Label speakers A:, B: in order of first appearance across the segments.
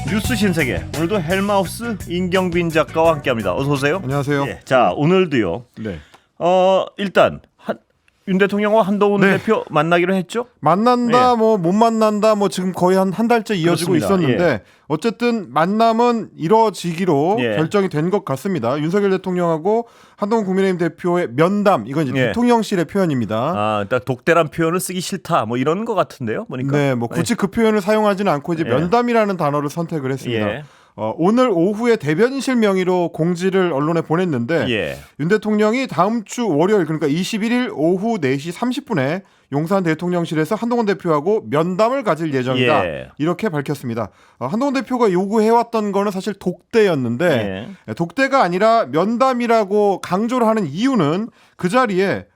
A: 뉴스 신세계 오늘도 헬마우스 임경빈 작가와 함께합니다. 어서 오세요.
B: 안녕하세요.
A: 예, 자 오늘도요.
B: 네.
A: 일단 윤 대통령과 한동훈
B: 네.
A: 대표 만나기로 했죠.
B: 만난다,
A: 예.
B: 뭐 못 만난다, 뭐 지금 거의 한 달째 이어지고
A: 그렇습니다.
B: 있었는데
A: 예.
B: 어쨌든 만남은 이뤄지기로
A: 예.
B: 결정이 된 것 같습니다. 윤석열 대통령하고 한동훈 국민의힘 대표의 면담, 이건 이제
A: 예.
B: 대통령실의 표현입니다.
A: 일단 독대란 표현을 쓰기 싫다, 뭐 이런 것 같은데요. 보니까.
B: 네, 뭐 굳이 그 표현을 사용하지는 않고 이제
A: 예.
B: 면담이라는 단어를 선택을 했습니다.
A: 예.
B: 오늘 오후에 대변인실 명의로 공지를 언론에 보냈는데
A: 예.
B: 윤 대통령이 다음 주 월요일 그러니까 21일 오후 4시 30분에 용산 대통령실에서 한동훈 대표하고 면담을 가질 예정이다.
A: 예.
B: 이렇게 밝혔습니다. 한동훈 대표가 요구해왔던 거는 사실 독대였는데 독대가 아니라 면담이라고 강조를 하는 이유는 그 자리에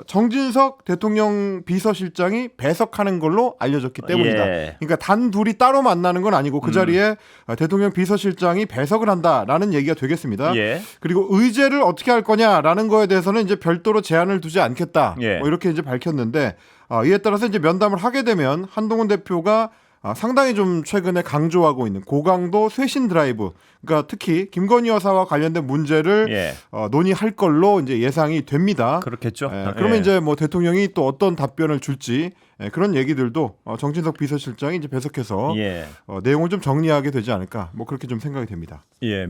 B: 정진석 대통령 비서실장이 배석하는 걸로 알려졌기 때문이다.
A: 예.
B: 그러니까 단 둘이 따로 만나는 건 아니고 그 자리에 대통령 비서실장이 배석을 한다라는 얘기가 되겠습니다.
A: 예.
B: 그리고 의제를 어떻게 할 거냐라는 거에 대해서는 이제 별도로 제한을 두지 않겠다.
A: 예.
B: 뭐 이렇게 이제 밝혔는데 이에 따라서 이제 면담을 하게 되면 한동훈 대표가 상당히 좀 최근에 강조하고 있는 고강도 쇄신 드라이브, 그러니까 특히 김건희 여사와 관련된 문제를
A: 예.
B: 논의할 걸로 이제 예상이 됩니다.
A: 그렇겠죠.
B: 그러면
A: 예.
B: 이제 뭐 대통령이 또 어떤 답변을 줄지 그런 얘기들도 정진석 비서실장이 이제 배석해서
A: 예.
B: 내용을 좀 정리하게 되지 않을까, 뭐 그렇게 좀 생각이 됩니다.
A: 예,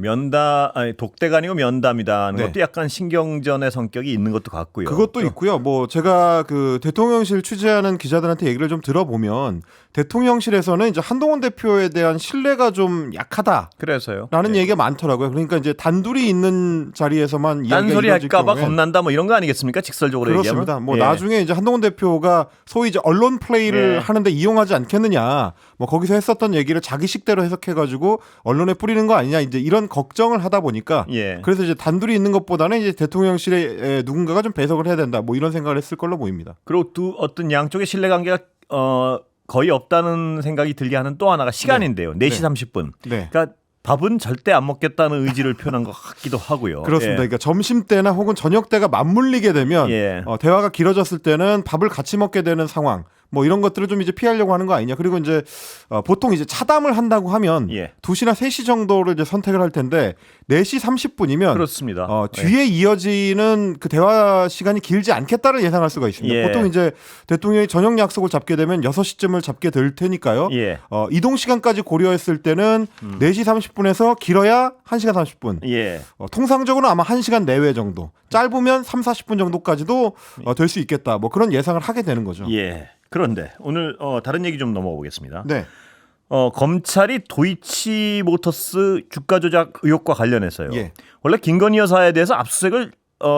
A: 독대가 아니고 면담이다는
B: 네.
A: 것도 약간 신경전의 성격이 있는 것도 같고요.
B: 그것도 있고요. 뭐 제가 그 대통령실 취재하는 기자들한테 얘기를 좀 들어보면 대통령실에서는 이제 한동훈 대표에 대한 신뢰가 좀 약하다.
A: 그래서요.
B: 라는 얘기가 많더라고요. 그러니까 이제 단둘이 있는 자리에서만 이야기가
A: 딴소리
B: 이루어질
A: 할까봐
B: 경우에
A: 겁난다 뭐 이런 거 아니겠습니까? 직설적으로
B: 그렇습니다.
A: 얘기하면.
B: 뭐
A: 예.
B: 나중에 이제 한동훈 대표가 소위 이제 언론 플레이를
A: 예.
B: 하는데 이용하지 않겠느냐, 뭐 거기서 했었던 얘기를 자기 식대로 해석해가지고 언론에 뿌리는 거 아니냐, 이제 이런 걱정을 하다 보니까
A: 예.
B: 그래서 이제 단둘이 있는 것보다는 이제 대통령실에 누군가가 좀 배석을 해야 된다, 뭐 이런 생각을 했을 걸로 보입니다.
A: 그리고 어떤 양쪽의 신뢰관계가 거의 없다는 생각이 들게 하는 또 하나가 시간인데요. 4시 30분.
B: 네.
A: 그러니까 밥은 절대 안 먹겠다는 의지를 표현한 것 같기도 하고요.
B: 그렇습니다.
A: 예.
B: 그러니까 점심 때나 혹은 저녁 때가 맞물리게 되면
A: 예.
B: 대화가 길어졌을 때는 밥을 같이 먹게 되는 상황, 뭐 이런 것들을 좀 이제 피하려고 하는 거 아니냐. 그리고 이제 보통 이제 차담을 한다고 하면
A: 예.
B: 2시나 3시 정도를 이제 선택을 할 텐데 4시 30분이면
A: 그렇습니다.
B: 뒤에 이어지는 그 대화 시간이 길지 않겠다를 예상할 수가 있습니다.
A: 예.
B: 보통 이제 대통령이 저녁 약속을 잡게 되면 6시쯤을 잡게 될 테니까요.
A: 예.
B: 이동 시간까지 고려했을 때는 4시 30분에서 길어야 1시간 30분.
A: 예.
B: 통상적으로 아마 1시간 내외 정도, 짧으면 3, 40분 정도까지도 될 수 있겠다. 뭐 그런 예상을 하게 되는 거죠.
A: 예. 그런데 오늘 다른 얘기 좀 넘어가 보겠습니다.
B: 네.
A: 검찰이 도이치모터스 주가 조작 의혹과 관련해서요.
B: 예.
A: 원래 김건희 여사에 대해서 압수수색을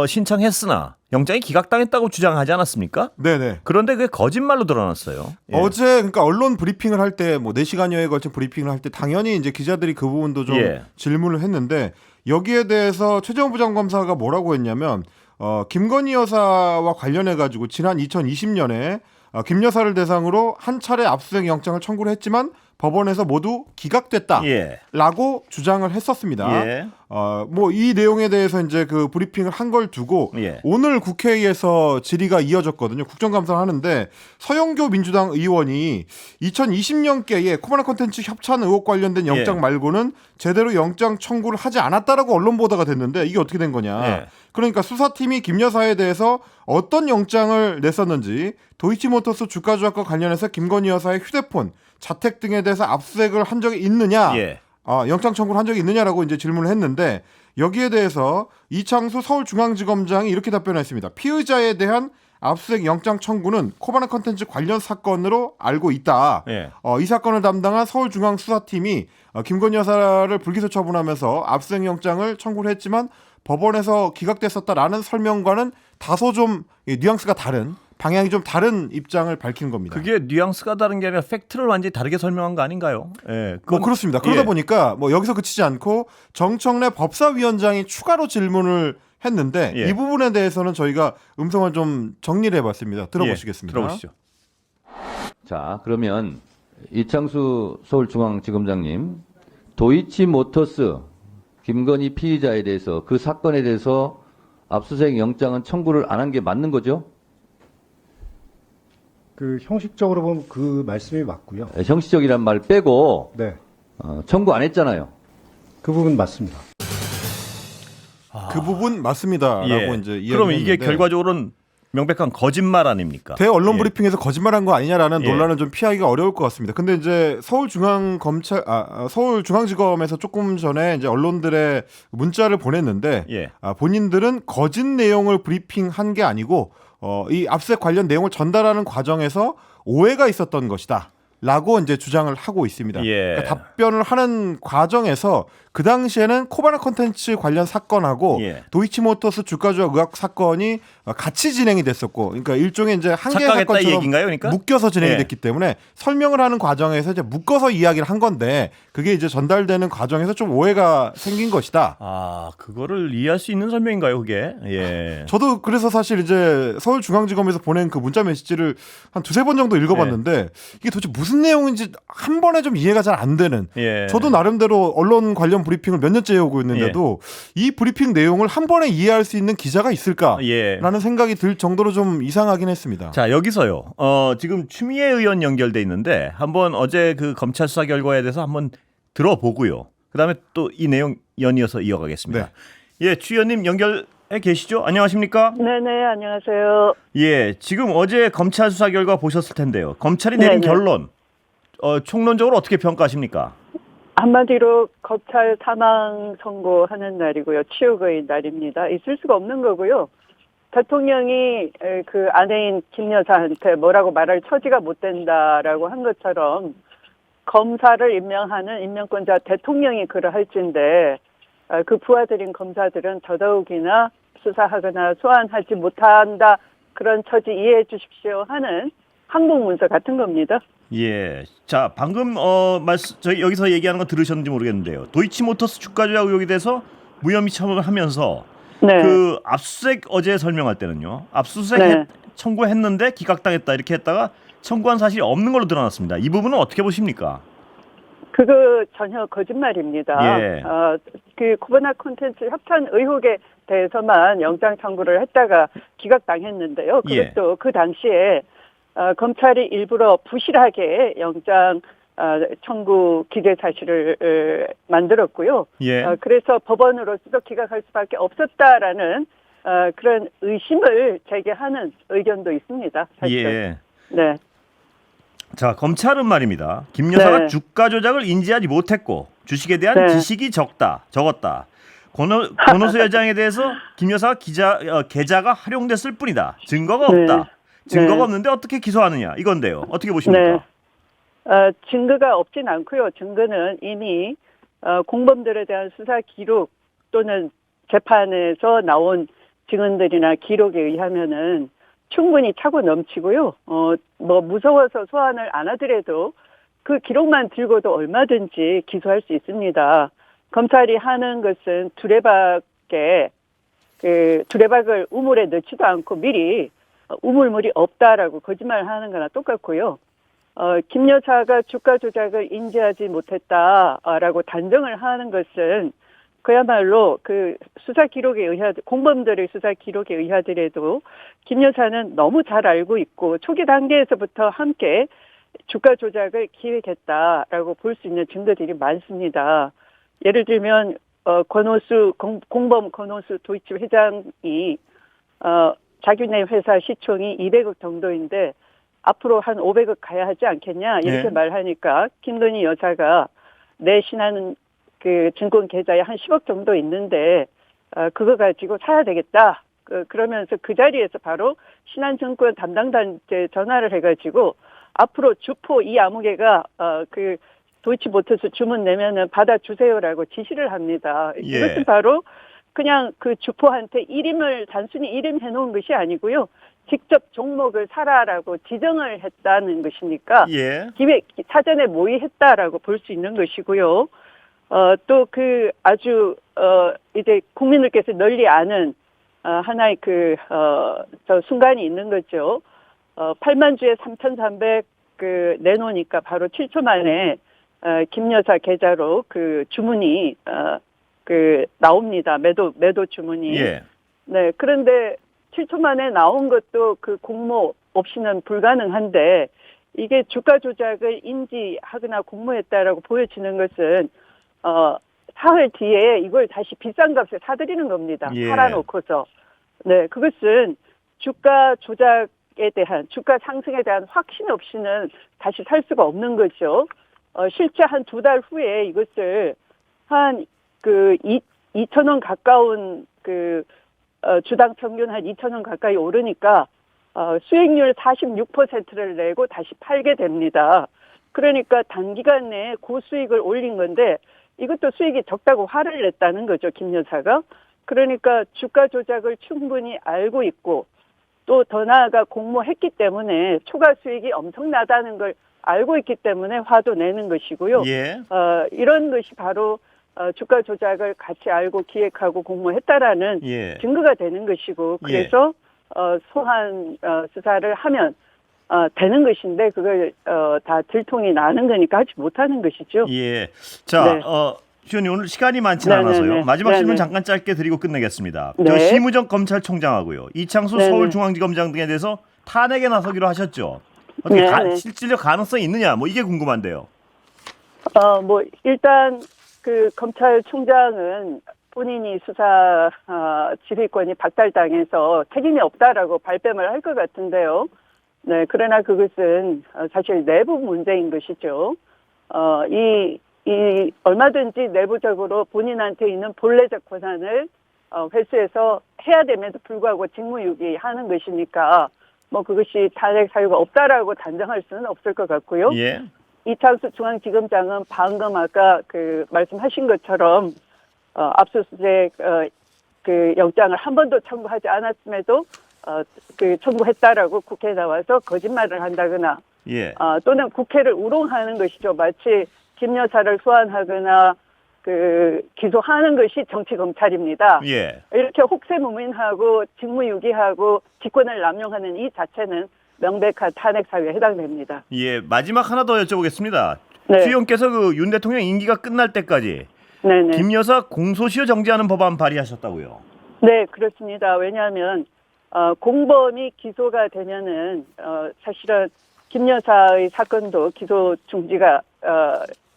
A: 신청했으나 영장이 기각당했다고 주장하지 않았습니까?
B: 네네.
A: 그런데 그게 거짓말로 드러났어요. 예.
B: 어제 그러니까 언론 브리핑을 할 때 뭐 4시간여에 걸친 브리핑을 할 때 당연히 이제 기자들이 그 부분도 좀
A: 예.
B: 질문을 했는데 여기에 대해서 최재형 부장검사가 뭐라고 했냐면 김건희 여사와 관련해 가지고 지난 2020년에 김 여사를 대상으로 한 차례 압수수색 영장을 청구를 했지만 법원에서 모두 기각됐다라고
A: 예.
B: 주장을 했었습니다.
A: 예.
B: 뭐 이 내용에 대해서 이제 그 브리핑을 한 걸 두고
A: 예.
B: 오늘 국회에서 질의가 이어졌거든요. 국정감사를 하는데 서영교 민주당 의원이 2020년께에 코바나 콘텐츠 협찬 의혹 관련된 영장
A: 예.
B: 말고는 제대로 영장 청구를 하지 않았다라고 언론 보도가 됐는데 이게 어떻게 된 거냐.
A: 예.
B: 그러니까 수사팀이 김 여사에 대해서 어떤 영장을 냈었는지, 도이치모터스 주가 조작과 관련해서 김건희 여사의 휴대폰, 자택 등에 대해서 압수수색을 한 적이 있느냐,
A: 예.
B: 영장 청구를 한 적이 있느냐라고 이제 질문을 했는데 여기에 대해서 이창수 서울중앙지검장이 이렇게 답변했습니다. 피의자에 대한 압수수색 영장 청구는 코바나 컨텐츠 관련 사건으로 알고 있다.
A: 예.
B: 이 사건을 담당한 서울중앙수사팀이 김건희 여사를 불기소 처분하면서 압수수색 영장을 청구를 했지만 법원에서 기각됐었다라는 설명과는 다소 좀 뉘앙스가 다른, 방향이 좀 다른 입장을 밝힌 겁니다.
A: 그게 뉘앙스가 다른 게 아니라 팩트를 완전히 다르게 설명한 거 아닌가요? 예.
B: 뭐 그렇습니다. 그러다
A: 예.
B: 보니까 뭐 여기서 그치지 않고 정청래 법사위원장이 추가로 질문을 했는데
A: 예.
B: 이 부분에 대해서는 저희가 음성을 좀 정리를 해봤습니다. 들어보시겠습니다.
A: 예. 들어보시죠.
C: 자, 그러면 이창수 서울중앙지검장님, 도이치모터스 김건희 피의자에 대해서 그 사건에 대해서 압수수색 영장은 청구를 안 한 게 맞는 거죠?
D: 그 형식적으로 보면 그 말씀이 맞고요.
C: 형식적이란 말 빼고
D: 네.
C: 청구 안 했잖아요.
D: 그 부분 맞습니다.
B: 그 부분 맞습니다라고
A: 예.
B: 이제 이야기를
A: 그러면 이게
B: 했는데
A: 결과적으로는 명백한 거짓말 아닙니까?
B: 대언론
A: 예.
B: 브리핑에서 거짓말한 거 아니냐라는
A: 예.
B: 논란은 좀 피하기가 어려울 것 같습니다. 근데 이제 서울중앙지검에서 조금 전에 이제 언론들의 문자를 보냈는데
A: 예.
B: 본인들은 거짓 내용을 브리핑한 게 아니고 이 압수수색 관련 내용을 전달하는 과정에서 오해가 있었던 것이다. 라고 이제 주장을 하고 있습니다.
A: 예.
B: 그러니까 답변을 하는 과정에서 그 당시에는 코바나 콘텐츠 관련 사건하고
A: 예.
B: 도이치모터스 주가 조작 의혹 사건이 같이 진행이 됐었고, 그러니까 일종의 이제 한 개의
A: 착각했다 이
B: 사건처럼
A: 얘기인가요, 그러니까?
B: 묶여서 진행이
A: 예.
B: 됐기 때문에 설명을 하는 과정에서 이제 묶어서 이야기를 한 건데 그게 이제 전달되는 과정에서 좀 오해가 생긴 것이다.
A: 아, 그거를 이해할 수 있는 설명인가요, 그게? 예.
B: 저도 그래서 사실 이제 서울중앙지검에서 보낸 그 문자 메시지를 한 두세 번 정도 읽어봤는데 이게 도대체 무슨 내용인지 한 번에 좀 이해가 잘 안 되는.
A: 예.
B: 저도 나름대로 언론 관련 브리핑을 몇 년째 해오고 있는데도 이 브리핑 내용을 한 번에 이해할 수 있는 기자가 있을까라는
A: 예.
B: 생각이 들 정도로 좀 이상하긴 했습니다.
A: 자, 여기서요. 지금 추미애 의원 연결돼 있는데 한번 어제 그 검찰 수사 결과에 대해서 한번 들어보고요. 그다음에 또 이 내용 연이어서 이어가겠습니다. 예, 추 의원님 연결해 계시죠? 안녕하십니까?
E: 네네, 안녕하세요.
A: 예, 지금 어제 검찰 수사 결과 보셨을 텐데요. 검찰이 내린
E: 네네.
A: 결론 총론적으로 어떻게 평가하십니까?
E: 한마디로 검찰 사망 선고하는 날이고요. 치욕의 날입니다. 있을 수가 없는 거고요. 대통령이 그 아내인 김 여사한테 뭐라고 말할 처지가 못 된다라고 한 것처럼 검사를 임명하는 임명권자 대통령이 그러할진데 그 부하들인 검사들은 더더욱이나 수사하거나 소환하지 못한다. 그런 처지 이해해 주십시오 하는 항복문서 같은 겁니다.
A: 예. 자, 방금 저희 여기서 얘기하는 거 들으셨는지 모르겠는데요. 도이치모터스 주가 조작 의혹에 대해서 무혐의 처분을 하면서
E: 네.
A: 그 압수수색 어제 설명할 때는요. 압수수색
E: 네.
A: 청구했는데 기각당했다 이렇게 했다가 청구한 사실이 없는 걸로 드러났습니다. 이 부분은 어떻게 보십니까?
E: 그거 전혀 거짓말입니다.
A: 예.
E: 그 코바나 콘텐츠 협찬 의혹에 대해서만 영장 청구를 했다가 기각당했는데요. 그것도 그 당시에 검찰이 일부러 부실하게 영장 청구 기재 사실을 만들었고요.
A: 예.
E: 그래서 법원으로서도 기각할 수밖에 없었다라는 그런 의심을 제기하는 의견도 있습니다. 사실.
A: 예.
E: 네.
A: 자, 검찰은 말입니다. 김 여사가
E: 네.
A: 주가 조작을 인지하지 못했고 주식에 대한
E: 네.
A: 지식이 적었다. 권오수 여장에 대해서 김 여사가 계좌가 활용됐을 뿐이다. 증거가
E: 네.
A: 없다. 증거가
E: 네.
A: 없는데 어떻게 기소하느냐 이건데요. 어떻게 보십니까?
E: 네. 증거가 없진 않고요. 증거는 이미 공범들에 대한 수사 기록 또는 재판에서 나온 증언들이나 기록에 의하면은 충분히 차고 넘치고요. 뭐 무서워서 소환을 안 하더라도 그 기록만 들고도 얼마든지 기소할 수 있습니다. 검찰이 하는 것은 두레박을 우물에 넣지도 않고 미리 우물물이 없다라고 거짓말하는 거나 똑같고요. 김 여사가 주가 조작을 인지하지 못했다라고 단정을 하는 것은 그야말로 그 수사 기록에 공범들의 수사 기록에 의하더라도 김 여사는 너무 잘 알고 있고 초기 단계에서부터 함께 주가 조작을 기획했다라고 볼 수 있는 증거들이 많습니다. 예를 들면 공범 권오수 도이치 회장이 자기네 회사 시총이 200억 정도인데 앞으로 한 500억 가야 하지 않겠냐 이렇게
A: 네.
E: 말하니까 김건희 여사가 내 신한 그 증권 계좌에 한 10억 정도 있는데 그거 가지고 사야 되겠다. 그러면서 그 자리에서 바로 신한증권 담당단체 전화를 해가지고 앞으로 주포 이 아무개가 그 도이치모터스 주문 내면은 받아주세요라고 지시를 합니다.
A: 예.
E: 이것은 바로 그냥 그 주포한테 단순히 일임해 놓은 것이 아니고요. 직접 종목을 사라라고 지정을 했다는 것이니까
A: 예.
E: 사전에 모의했다라고 볼 수 있는 것이고요. 또 그 아주 이제 국민들께서 널리 아는 하나의 저 순간이 있는 거죠. 8만 주에 3,300 내놓으니까 바로 7초 만에 김 여사 계좌로 그 주문이 나옵니다. 매도 주문이.
A: 예.
E: 네. 그런데 7초 만에 나온 것도 그 공모 없이는 불가능한데 이게 주가 조작을 인지하거나 공모했다라고 보여지는 것은 사흘 뒤에 이걸 다시 비싼 값에 사들이는 겁니다.
A: 예.
E: 팔아놓고서. 네, 그것은 주가 조작에 대한 주가 상승에 대한 확신 없이는 다시 살 수가 없는 거죠. 실제 한 2달 후에 이것을 한 2,000원 가까운 주당 평균 한 2,000원 가까이 오르니까 수익률 46%를 내고 다시 팔게 됩니다. 그러니까 단기간 내에 고수익을 올린 건데 이것도 수익이 적다고 화를 냈다는 거죠, 김 여사가. 그러니까 주가 조작을 충분히 알고 있고 또 더 나아가 공모했기 때문에 초과 수익이 엄청나다는 걸 알고 있기 때문에 화도 내는 것이고요.
A: 예.
E: 이런 것이 바로 주가 조작을 같이 알고 기획하고 공모했다라는
A: 예.
E: 증거가 되는 것이고 그래서 소환 수사를 하면 되는 것인데 그걸 다 들통이 나는 거니까 하지 못하는 것이죠.
A: 예. 자,
E: 네.
A: 최 의원님 오늘 시간이 많지는
E: 네네네.
A: 않아서요. 마지막
E: 네네.
A: 질문 잠깐 짧게 드리고 끝내겠습니다.
E: 네.
A: 저 심우정 검찰총장하고요. 이창수
E: 네네.
A: 서울중앙지검장 등에 대해서 탄핵에 나서기로 하셨죠. 어떻게
E: 네네.
A: 실질적 가능성이 있느냐? 뭐 이게 궁금한데요.
E: 뭐 일단 그 검찰총장은 본인이 수사 지휘권이 박탈당해서 책임이 없다라고 발뺌을 할 것 같은데요. 네, 그러나 그것은 사실 내부 문제인 것이죠. 이 얼마든지 내부적으로 본인한테 있는 본래적 권한을 회수해서 해야 됨에도 불구하고 직무유기하는 것이니까 뭐 그것이 탄핵 사유가 없다라고 단정할 수는 없을 것 같고요.
A: 예.
E: 이창수 중앙지검장은 방금 아까 말씀하신 것처럼 압수수색 영장을 한 번도 청구하지 않았음에도 청구했다라고 국회에 나와서 거짓말을 한다거나
A: 예.
E: 또는 국회를 우롱하는 것이죠. 마치 김 여사를 소환하거나 기소하는 것이 정치 검찰입니다.
A: 예.
E: 이렇게 혹세무민하고 직무유기하고 직권을 남용하는 이 자체는 명백한 탄핵 사유에 해당됩니다.
A: 예. 마지막 하나 더 여쭤보겠습니다.
E: 네.
A: 추 의원께서 윤 대통령 임기가 끝날 때까지
E: 네네.
A: 김 여사 공소시효 정지하는 법안 발의하셨다고요.
E: 네, 그렇습니다. 왜냐하면 공범이 기소가 되면은 사실은 김 여사의 사건도 기소 중지가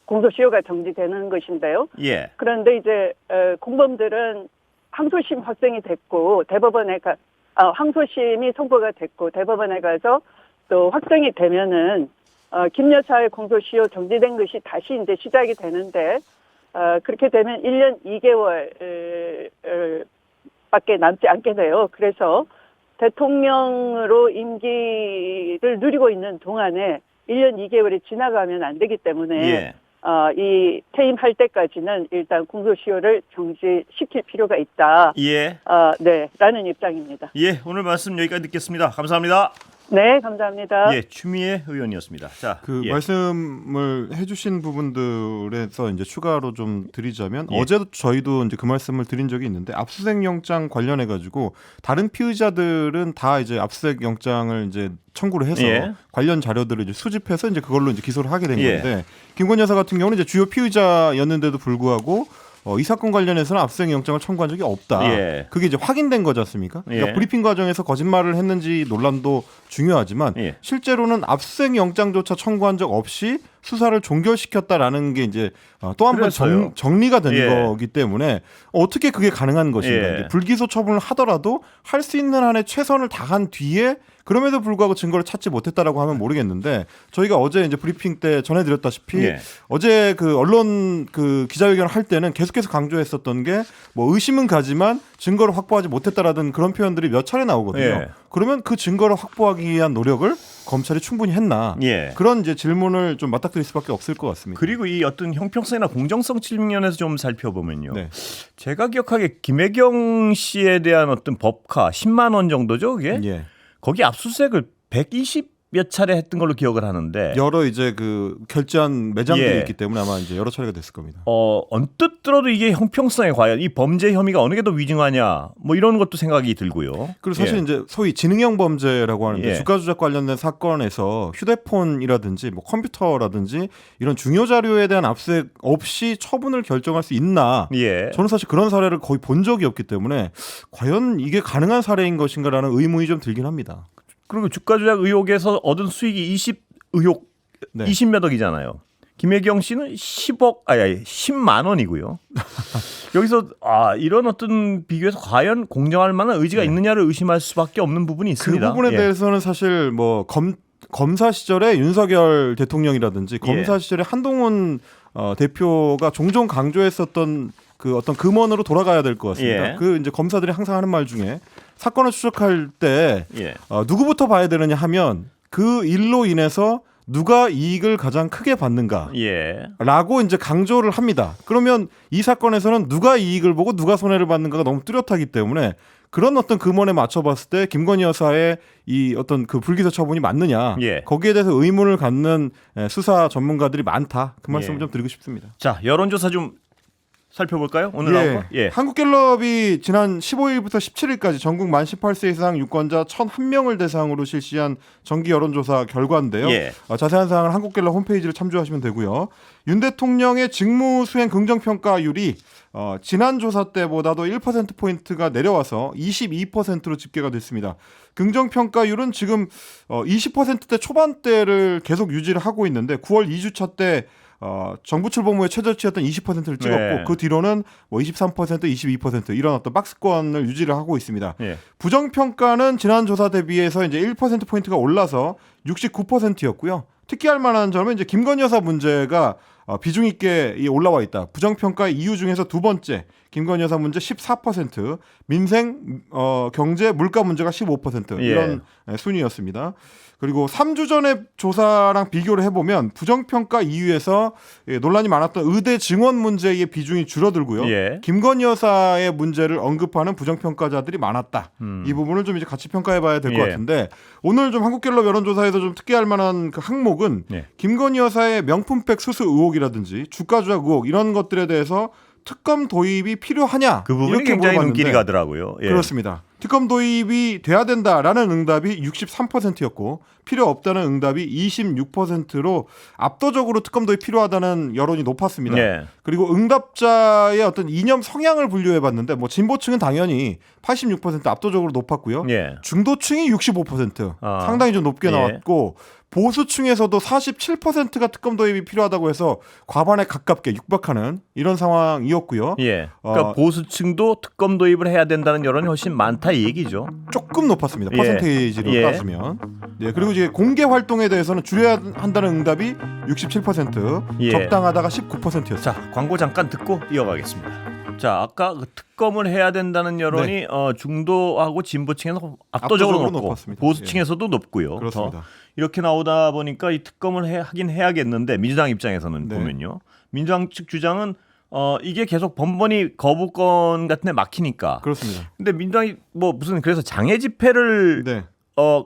E: 공소시효가 정지되는 것인데요.
A: 예.
E: 그런데 이제 공범들은 항소심 확정이 됐고 대법원에 항소심이 선고가 됐고 대법원에 가서 또 확정이 되면은 김 여사의 공소시효 정지된 것이 다시 이제 시작이 되는데 그렇게 되면 1년 2개월 밖에 남지 않게 돼요. 그래서 대통령으로 임기를 누리고 있는 동안에 1년 2개월이 지나가면 안 되기 때문에
A: 예.
E: 이 퇴임할 때까지는 일단 공소시효를 정지시킬 필요가 있다.
A: 예.
E: 네, 라는 입장입니다.
A: 예. 오늘 말씀 여기까지 듣겠습니다. 감사합니다.
E: 네, 감사합니다.
A: 예. 추미애 의원이었습니다. 자, 예.
B: 말씀을 해주신 부분들에서 이제 추가로 좀 드리자면
A: 예.
B: 어제도 저희도 이제 그 말씀을 드린 적이 있는데 압수수색 영장 관련해 가지고 다른 피의자들은 다 이제 압수수색 영장을 이제 청구를 해서
A: 예.
B: 관련 자료들을 이제 수집해서 이제 그걸로 이제 기소를 하게 된
A: 예.
B: 건데 김건희 여사 같은 경우는 이제 주요 피의자였는데도 불구하고 이 사건 관련해서는 압수수색 영장을 청구한 적이 없다.
A: 예.
B: 그게 이제 확인된 거지 않습니까? 그러니까
A: 예.
B: 브리핑 과정에서 거짓말을 했는지 논란도 중요하지만
A: 예.
B: 실제로는 압수수색 영장조차 청구한 적 없이 수사를 종결시켰다라는 게 이제 또 한 번
A: 그래서요.
B: 정리가 된
A: 예.
B: 거기 때문에 어떻게 그게 가능한 것인가?
A: 예.
B: 이제 불기소 처분을 하더라도 할 수 있는 한에 최선을 다한 뒤에 그럼에도 불구하고 증거를 찾지 못했다라고 하면 모르겠는데 저희가 어제 이제 브리핑 때 전해드렸다시피
A: 예.
B: 어제 언론 기자회견을 할 때는 계속해서 강조했었던 게 뭐 의심은 가지만 증거를 확보하지 못했다라는 그런 표현들이 몇 차례 나오거든요.
A: 예.
B: 그러면 그 증거를 확보하기 위한 노력을 검찰이 충분히 했나?
A: 예.
B: 그런 이제 질문을 좀 맞닥뜨릴 수밖에 없을 것 같습니다.
A: 그리고 이 어떤 형평성이나 공정성 측면에서 좀 살펴보면요.
B: 네.
A: 제가 기억하기에 김혜경 씨에 대한 어떤 법카 10만 원 정도죠, 그게?
B: 예.
A: 거기 압수수색을 120 몇 차례 했던 걸로 기억을 하는데
B: 여러 이제 결제한 매장들이
A: 예.
B: 있기 때문에 아마 이제 여러 차례가 됐을 겁니다.
A: 언뜻 들어도 이게 형평성에 과연 이 범죄 혐의가 어느 게 더 위중하냐 뭐 이런 것도 생각이 들고요.
B: 그리고 사실
A: 예.
B: 이제 소위 지능형 범죄라고 하는데
A: 예.
B: 주가 조작 관련된 사건에서 휴대폰이라든지 뭐 컴퓨터라든지 이런 중요 자료에 대한 압수수색 없이 처분을 결정할 수 있나?
A: 예.
B: 저는 사실 그런 사례를 거의 본 적이 없기 때문에 과연 이게 가능한 사례인 것인가라는 의문이 좀 들긴 합니다.
A: 그리고 주가 조작 의혹에서 얻은 수익이 의혹
B: 네.
A: 20몇 억이잖아요. 김혜경 씨는 10만 원이고요. 여기서 이런 어떤 비교에서 과연 공정할 만한 의지가 있느냐를 의심할 수밖에 없는 부분이
B: 그
A: 있습니다.
B: 부분에
A: 예.
B: 대해서는 사실 뭐 검사 시절에 윤석열 대통령이라든지 검사
A: 예.
B: 시절에 한동훈 대표가 종종 강조했었던 그 어떤 금원으로 돌아가야 될 것 같습니다.
A: 예.
B: 그 이제 검사들이 항상 하는 말 중에 사건을 추적할 때
A: 예.
B: 누구부터 봐야 되느냐 하면 그 일로 인해서 누가 이익을 가장 크게 받는가.
A: 예.
B: 라고 이제 강조를 합니다. 그러면 이 사건에서는 누가 이익을 보고 누가 손해를 받는가가 너무 뚜렷하기 때문에 그런 어떤 금원에 맞춰봤을 때 김건희 여사의 이 어떤 그 불기소 처분이 맞느냐
A: 예.
B: 거기에 대해서 의문을 갖는 수사 전문가들이 많다. 그 말씀을
A: 예.
B: 좀 드리고 싶습니다.
A: 자, 여론조사 좀 살펴볼까요? 오늘 나온 거? 예.
B: 한국갤럽이 지난 15일부터 17일까지 전국 만 18세 이상 유권자 1,001명을 대상으로 실시한 정기 여론조사 결과인데요.
A: 예.
B: 자세한 사항은 한국갤럽 홈페이지를 참조하시면 되고요. 윤 대통령의 직무 수행 긍정평가율이 지난 조사 때보다도 1%포인트가 내려와서 22%로 집계가 됐습니다. 긍정평가율은 지금 20%대 초반대를 계속 유지를 하고 있는데 9월 2주차 때 정부 출범 후에 최저치였던 20%를 찍었고
A: 네.
B: 그 뒤로는 뭐 23%, 22% 이런 어떤 박스권을 유지를 하고 있습니다.
A: 예.
B: 부정평가는 지난 조사 대비해서 이제 1%포인트가 올라서 69%였고요. 특히할 만한 점은 이제 김건희 여사 문제가 비중 있게 올라와 있다. 부정평가의 이유 중에서 두 번째, 김건희 여사 문제 14%, 민생, 경제, 물가 문제가 15% 이런 순위였습니다. 그리고 3주 전에 조사랑 비교를 해보면 부정평가 이유에서 논란이 많았던 의대 증원 문제의 비중이 줄어들고요.
A: 예.
B: 김건희 여사의 문제를 언급하는 부정평가자들이 많았다. 이 부분을 좀 이제 같이 평가해봐야 될 것
A: 예.
B: 같은데 오늘 좀 한국갤럽 여론조사에서 좀 특이할 만한 그 항목은
A: 예.
B: 김건희 여사의 명품백 수수 의혹이라든지 주가 조작 의혹 이런 것들에 대해서 특검 도입이 필요하냐
A: 그 부분이
B: 이렇게
A: 굉장히
B: 물어봤는데
A: 눈길이 가더라고요. 예.
B: 그렇습니다. 특검 도입이 돼야 된다라는 응답이 63%였고 필요 없다는 응답이 26%로 압도적으로 특검 도입 필요하다는 여론이 높았습니다.
A: 예.
B: 그리고 응답자의 어떤 이념 성향을 분류해봤는데 뭐 진보층은 당연히 86% 압도적으로 높았고요.
A: 예.
B: 중도층이 65% 상당히 좀 높게
A: 예.
B: 나왔고 보수층에서도 47%가 특검 도입이 필요하다고 해서 과반에 가깝게 육박하는 이런 상황이었고요.
A: 예. 그러니까 보수층도 특검 도입을 해야 된다는 여론이 훨씬 많다 이 얘기죠.
B: 조금 높았습니다.
A: 예.
B: 퍼센테이지로
A: 예.
B: 따지면. 네, 그리고 이제 공개 활동에 대해서는 줄여야 한다는 응답이 67%,
A: 예.
B: 적당하다가 19%였어요.
A: 자, 광고 잠깐 듣고 이어가겠습니다. 자, 아까 그 특검을 해야 된다는 여론이 중도하고 진보층에서 압도적으로 높고
B: 높았습니다.
A: 보수층에서도 높고요.
B: 그렇습니다.
A: 이렇게 나오다 보니까 이 특검을 하긴 해야겠는데 민주당 입장에서는
B: 네.
A: 보면요. 민주당 측 주장은 이게 계속 번번이 거부권 같은 데 막히니까.
B: 그렇습니다.
A: 근데 민주당이 뭐 무슨 그래서 장애 집회를
B: 네.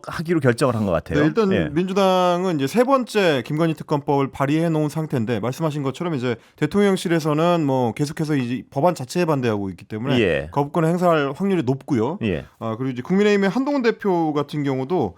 A: 하기로 결정을 한 것 같아요.
B: 네, 일단
A: 예.
B: 민주당은 이제 세 번째 김건희 특검법을 발의해 놓은 상태인데 말씀하신 것처럼 이제 대통령실에서는 뭐 계속해서 이제 법안 자체에 반대하고 있기 때문에
A: 예.
B: 거부권을 행사할 확률이 높고요.
A: 예.
B: 그리고 이제 국민의힘의 한동훈 대표 같은 경우도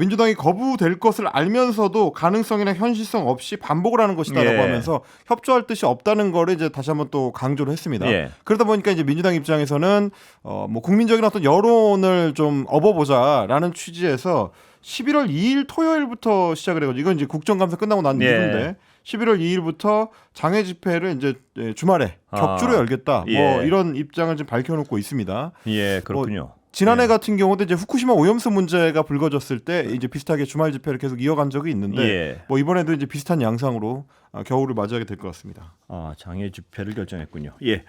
B: 민주당이 거부될 것을 알면서도 가능성이나 현실성 없이 반복을 하는 것이다라고
A: 예.
B: 하면서 협조할 뜻이 없다는 거를 이제 다시 한번 또 강조를 했습니다.
A: 예.
B: 그러다 보니까 이제 민주당 입장에서는 뭐 국민적인 어떤 여론을 좀 업어보자라는 취지에서 11월 2일 토요일부터 시작을 해가지고 이건 이제 국정감사 끝나고 난
A: 예.
B: 이후인데 11월 2일부터 장애 집회를 이제 주말에 격주로 열겠다.
A: 예.
B: 뭐 이런 입장을 지금 밝혀놓고 있습니다.
A: 예, 그렇군요.
B: 지난해
A: 예.
B: 같은 경우도 이제 후쿠시마 오염수 문제가 불거졌을 때 이제 비슷하게 주말 집회를 계속 이어간 적이 있는데
A: 예.
B: 뭐 이번에도 이제 비슷한 양상으로 겨울을 맞이하게 될 것 같습니다.
A: 장애 집회를 결정했군요. 예.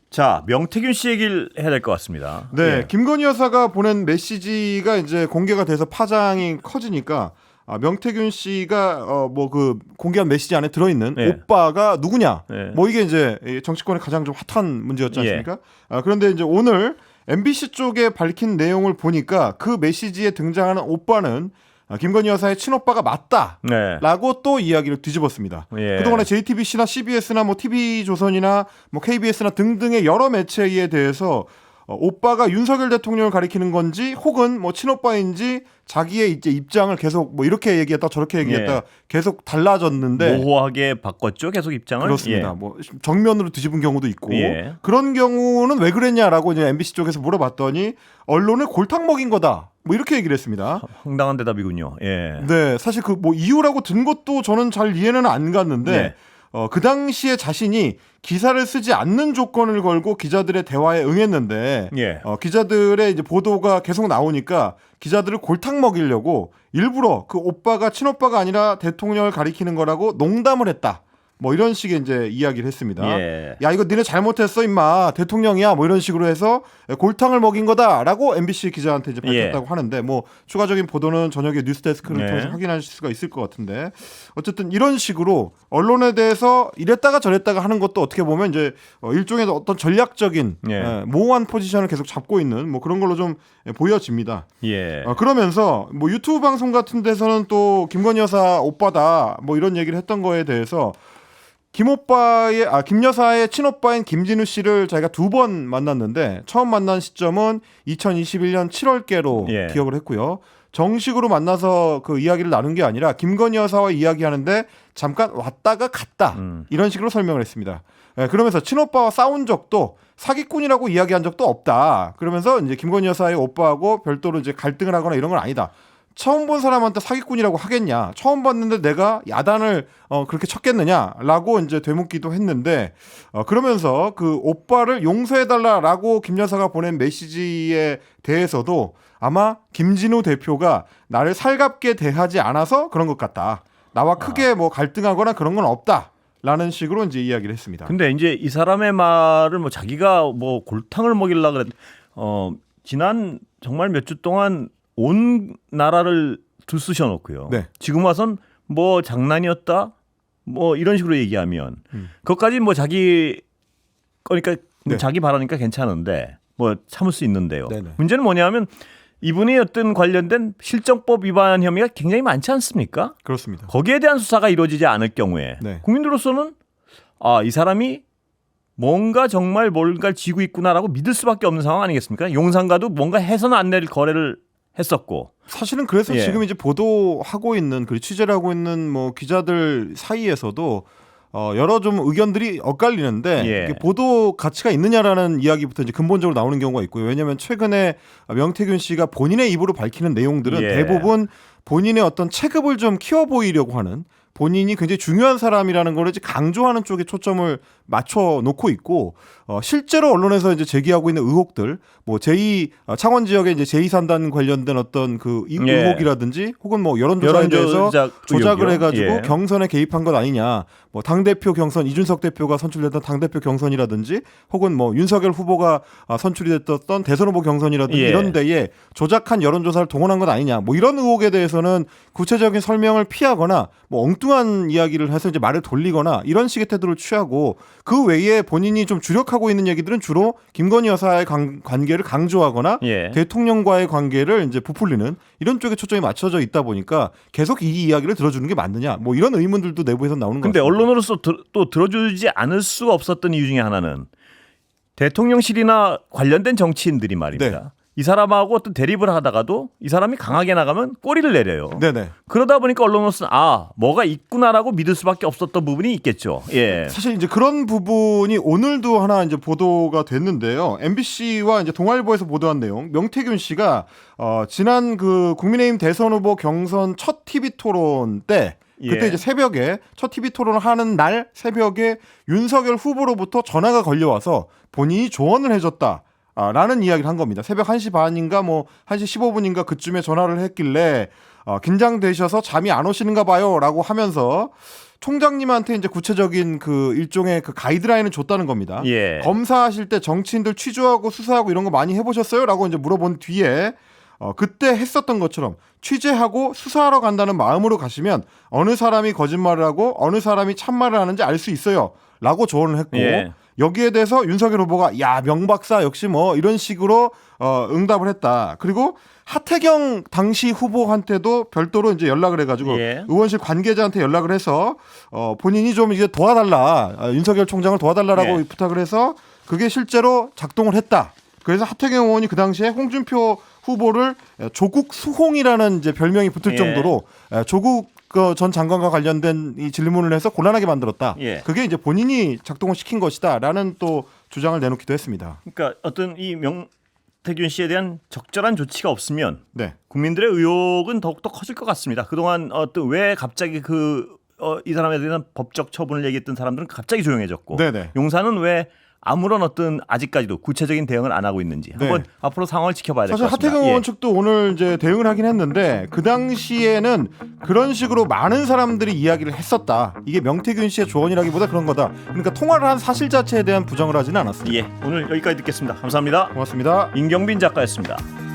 A: 자, 명태균 씨 얘기를 해야 될 것 같습니다.
B: 네,
A: 예.
B: 김건희 여사가 보낸 메시지가 이제 공개가 돼서 파장이 커지니까 명태균 씨가 뭐 그 공개한 메시지 안에 들어있는
A: 예.
B: 오빠가 누구냐?
A: 예.
B: 뭐 이게 이제 정치권의 가장 좀 핫한 문제였지 않습니까? 그런데 이제 오늘 MBC 쪽에 밝힌 내용을 보니까 그 메시지에 등장하는 오빠는 김건희 여사의 친오빠가 맞다라고
A: 네.
B: 또 이야기를 뒤집었습니다.
A: 예.
B: 그동안에 JTBC나 CBS나 뭐 TV조선이나 뭐 KBS나 등등의 여러 매체에 대해서 오빠가 윤석열 대통령을 가리키는 건지 혹은 뭐 친오빠인지 자기의 이제 입장을 계속 뭐 이렇게 얘기했다 저렇게 얘기했다
A: 예.
B: 계속 달라졌는데
A: 모호하게 바꿨죠. 계속 입장을.
B: 그렇습니다.
A: 예.
B: 뭐 정면으로 뒤집은 경우도 있고
A: 예.
B: 그런 경우는 왜 그랬냐라고 이제 MBC 쪽에서 물어봤더니 언론을 골탕 먹인 거다. 뭐 이렇게 얘기를 했습니다.
A: 황당한 대답이군요. 예.
B: 네, 사실 그 뭐 이유라고 든 것도 저는 잘 이해는 안 갔는데
A: 네.
B: 그 당시에 자신이 기사를 쓰지 않는 조건을 걸고 기자들의 대화에 응했는데
A: 예.
B: 기자들의 이제 보도가 계속 나오니까 기자들을 골탕 먹이려고 일부러 그 오빠가 친오빠가 아니라 대통령을 가리키는 거라고 농담을 했다. 뭐 이런 식의 이제 이야기를 했습니다.
A: 예.
B: 야 이거 니네 잘못했어 임마 대통령이야 뭐 이런 식으로 해서 골탕을 먹인 거다라고 MBC 기자한테 이제 밝혔다고
A: 예.
B: 하는데 뭐 추가적인 보도는 저녁에 뉴스데스크를
A: 네.
B: 통해서 확인하실 수가 있을 것 같은데 어쨌든 이런 식으로 언론에 대해서 이랬다가 저랬다가 하는 것도 어떻게 보면 이제 일종의 어떤 전략적인
A: 예.
B: 모호한 포지션을 계속 잡고 있는 뭐 그런 걸로 좀 보여집니다.
A: 예.
B: 그러면서 뭐 유튜브 방송 같은 데서는 또 김건희 여사 오빠다 뭐 이런 얘기를 했던 거에 대해서 김 여사의 친오빠인 김진우 씨를 자기가 2번 만났는데 처음 만난 시점은 2021년 7월께로
A: 예.
B: 기억을 했고요. 정식으로 만나서 그 이야기를 나눈 게 아니라 김건희 여사와 이야기하는데 잠깐 왔다가 갔다 이런 식으로 설명을 했습니다. 그러면서 친오빠와 싸운 적도 사기꾼이라고 이야기한 적도 없다. 그러면서 이제 김건희 여사의 오빠하고 별도로 이제 갈등을 하거나 이런 건 아니다. 처음 본 사람한테 사기꾼이라고 하겠냐? 처음 봤는데 내가 야단을 그렇게 쳤겠느냐라고 이제 되묻기도 했는데 그러면서 그 오빠를 용서해달라라고 김 여사가 보낸 메시지에 대해서도 아마 김진우 대표가 나를 살갑게 대하지 않아서 그런 것 같다. 나와 크게 뭐 갈등하거나 그런 건 없다. 라는 식으로 이제 이야기를 했습니다.
A: 근데 이제 이 사람의 말을 뭐 자기가 뭐 골탕을 먹이려 그랬 지난 정말 몇 주 동안 온 나라를 들쑤셔 놓고요.
B: 네.
A: 지금 와선 뭐 장난이었다 뭐 이런 식으로 얘기하면 그것까지 뭐 자기 거니까 뭐
B: 네.
A: 자기 발언이니까 괜찮은데 뭐 참을 수 있는데요.
B: 네네.
A: 문제는 뭐냐면 이분이 어떤 관련된 실정법 위반 혐의가 굉장히 많지 않습니까?
B: 그렇습니다.
A: 거기에 대한 수사가 이루어지지 않을 경우에
B: 네.
A: 국민들로서는 이 사람이 뭔가 정말 뭔가를 쥐고 있구나라고 믿을 수밖에 없는 상황 아니겠습니까? 용산과도 뭔가 해서는 안 낼 거래를 했었고.
B: 사실은 그래서
A: 예.
B: 지금 이제 보도하고 있는 그리고 취재를 하고 있는 뭐 기자들 사이에서도 여러 좀 의견들이 엇갈리는데
A: 예.
B: 이게 보도 가치가 있느냐라는 이야기부터 이제 근본적으로 나오는 경우가 있고요. 왜냐하면 최근에 명태균 씨가 본인의 입으로 밝히는 내용들은
A: 예.
B: 대부분 본인의 어떤 체급을 좀 키워 보이려고 하는 본인이 굉장히 중요한 사람이라는 걸 이제 강조하는 쪽에 초점을 맞춰 놓고 있고 실제로 언론에서 이제 제기하고 있는 의혹들 뭐 제2 창원 지역의 이제 제2산단 관련된 어떤 그
A: 예.
B: 의혹이라든지 혹은 뭐 여론조사에 대해서 조작을
A: 의혹이요?
B: 해가지고
A: 예.
B: 경선에 개입한 것 아니냐 뭐 당대표 경선 이준석 대표가 선출됐던 당대표 경선이라든지 혹은 뭐 윤석열 후보가 선출이 됐던 대선 후보 경선이라든지
A: 예.
B: 이런 데에 조작한 여론조사를 동원한 것 아니냐 뭐 이런 의혹에 대해서는 구체적인 설명을 피하거나 뭐 엉뚱한 이야기를 해서 이제 말을 돌리거나 이런 식의 태도를 취하고 그 외에 본인이 좀 주력하고 있는 얘기들은 주로 김건희 여사의 관계를 강조하거나
A: 예.
B: 대통령과의 관계를 이제 부풀리는 이런 쪽에 초점이 맞춰져 있다 보니까 계속 이 이야기를 들어주는 게 맞느냐 뭐 이런 의문들도 내부에서 나오는 것
A: 근데
B: 같습니다.
A: 언론으로서 또 들어주지 않을 수가 없었던 이유 중에 하나는 대통령실이나 관련된 정치인들이 말입니다.
B: 네.
A: 이 사람하고 어떤 대립을 하다가도 이 사람이 강하게 나가면 꼬리를 내려요.
B: 네네.
A: 그러다 보니까 언론으로서는 뭐가 있구나라고 믿을 수밖에 없었던 부분이 있겠죠. 예.
B: 사실 이제 그런 부분이 오늘도 하나 이제 보도가 됐는데요. MBC와 이제 동아일보에서 보도한 내용. 명태균 씨가 지난 그 국민의힘 대선 후보 경선 첫 TV 토론 때 그때
A: 예.
B: 이제 새벽에 첫 TV 토론을 하는 날 새벽에 윤석열 후보로부터 전화가 걸려와서 본인이 조언을 해줬다. 라는 이야기를 한 겁니다. 새벽 1시 반인가 뭐 1시 15분인가 그쯤에 전화를 했길래 긴장되셔서 잠이 안 오시는가 봐요 라고 하면서 총장님한테 이제 구체적인 그 일종의 그 가이드라인을 줬다는 겁니다.
A: 예.
B: 검사하실 때 정치인들 취조하고 수사하고 이런 거 많이 해보셨어요? 라고 이제 물어본 뒤에 그때 했었던 것처럼 취재하고 수사하러 간다는 마음으로 가시면 어느 사람이 거짓말을 하고 어느 사람이 참말을 하는지 알 수 있어요 라고 조언을 했고
A: 예.
B: 여기에 대해서 윤석열 후보가 야 명박사 역시 뭐 이런 식으로 응답을 했다. 그리고 하태경 당시 후보한테도 별도로 이제 연락을 해가지고
A: 예.
B: 의원실 관계자한테 연락을 해서 본인이 좀 이제 도와달라 윤석열 총장을 도와달라라고
A: 예.
B: 부탁을 해서 그게 실제로 작동을 했다. 그래서 하태경 의원이 그 당시에 홍준표 후보를 조국 수홍이라는 이제 별명이 붙을
A: 예.
B: 정도로 조국 전 장관과 관련된 이 질문을 해서 곤란하게 만들었다.
A: 예.
B: 그게 이제 본인이 작동을 시킨 것이다라는 또 주장을 내놓기도 했습니다.
A: 그러니까 어떤 이 명태균 씨에 대한 적절한 조치가 없으면
B: 네.
A: 국민들의 의혹은 더욱더 커질 것 같습니다. 그동안 왜 갑자기 이 사람에 대한 법적 처분을 얘기했던 사람들은 갑자기 조용해졌고
B: 네네.
A: 용산은 왜 아무런 어떤 아직까지도 구체적인 대응을 안 하고 있는지 한번
B: 네.
A: 앞으로 상황을 지켜봐야 될 것
B: 사실
A: 같습니다.
B: 하태경 의원 측도 오늘 이제 대응을 하긴 했는데 그 당시에는 그런 식으로 많은 사람들이 이야기를 했었다. 이게 명태균 씨의 조언이라기보다 그런 거다. 그러니까 통화를 한 사실 자체에 대한 부정을 하지는 않았습니다.
A: 오늘 여기까지 듣겠습니다. 감사합니다.
B: 고맙습니다.
A: 임경빈 작가였습니다.